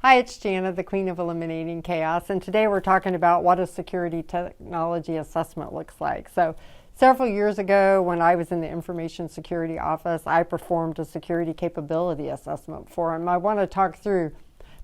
Hi, it's Jana, the Queen of Eliminating Chaos, and today we're talking about what a security technology assessment looks like. So, several years ago when I was in the Information Security Office, I performed a security capability assessment for them. I want to talk through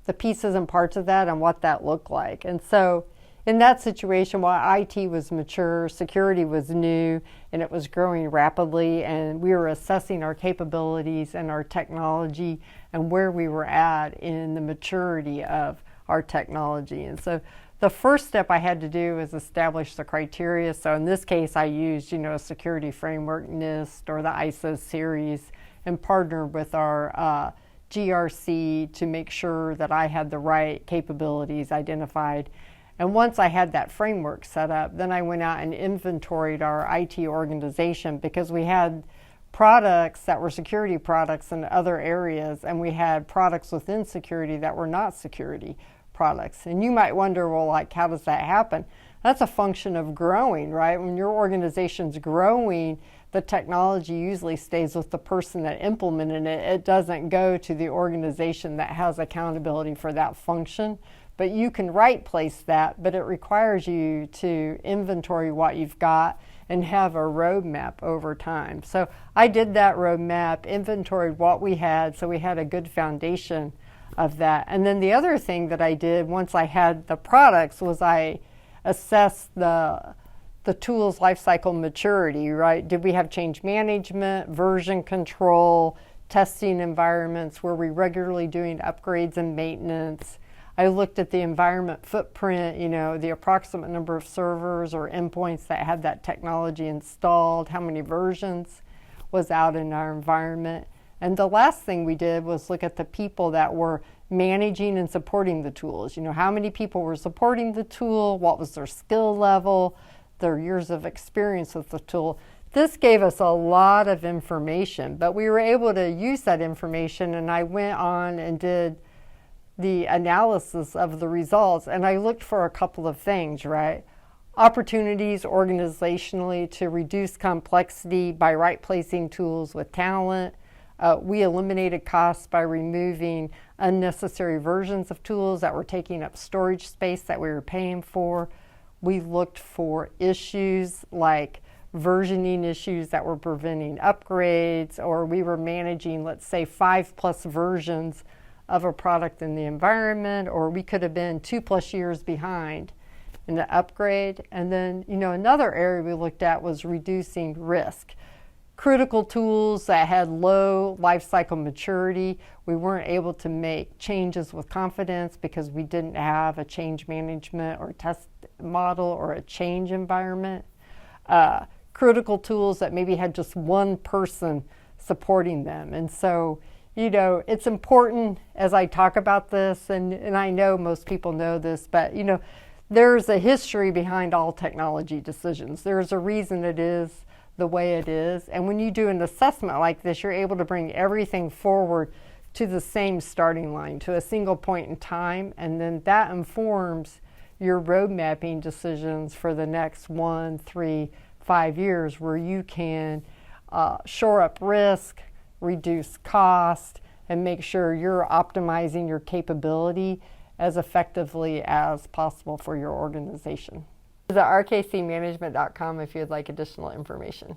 the pieces and parts of that and what that looked like. And so, in that situation, while IT was mature, security was new, and it was growing rapidly, and we were assessing our capabilities and our technology and where we were at in the maturity of our technology. And so the first step I had to do was establish the criteria. So in this case, I used, a security framework, NIST, or the ISO series, and partnered with our GRC to make sure that I had the right capabilities identified. And once I had that framework set up, then I went out and inventoried our IT organization, because we had products that were security products in other areas, and we had products within security that were not security products. And you might wonder, well, how does that happen? That's a function of growing, right? When your organization's growing, the technology usually stays with the person that implemented it. It doesn't go to the organization that has accountability for that function. But you can right place that, but it requires you to inventory what you've got and have a roadmap over time. So I did that roadmap, inventoried what we had, so we had a good foundation of that. And then the other thing that I did once I had the products was I assessed the tool's lifecycle maturity, right? Did we have change management, version control, testing environments? Were we regularly doing upgrades and maintenance? I looked at the environment footprint, the approximate number of servers or endpoints that had that technology installed, how many versions was out in our environment. And the last thing we did was look at the people that were managing and supporting the tools. How many people were supporting the tool, what was their skill level, their years of experience with the tool. This gave us a lot of information, but we were able to use that information, and I went on and did the analysis of the results, and I looked for a couple of things, right? Opportunities organizationally to reduce complexity by right placing tools with talent. We eliminated costs by removing unnecessary versions of tools that were taking up storage space that we were paying for. We looked for issues like versioning issues that were preventing upgrades, or we were managing, let's say, 5+ versions of a product in the environment, or we could have been 2+ years behind in the upgrade. And then, another area we looked at was reducing risk. Critical tools that had low lifecycle maturity, we weren't able to make changes with confidence because we didn't have a change management or test model or a change environment. Critical tools that maybe had just one person supporting them. And so, it's important as I talk about this, and I know most people know this, but, there's a history behind all technology decisions. There's a reason it is the way it is. And when you do an assessment like this, you're able to bring everything forward to the same starting line, to a single point in time, and then that informs your road mapping decisions for the next 1, 3, 5 years, where you can shore up risk, reduce cost, and make sure you're optimizing your capability as effectively as possible for your organization. Visit rkcmanagement.com if you'd like additional information.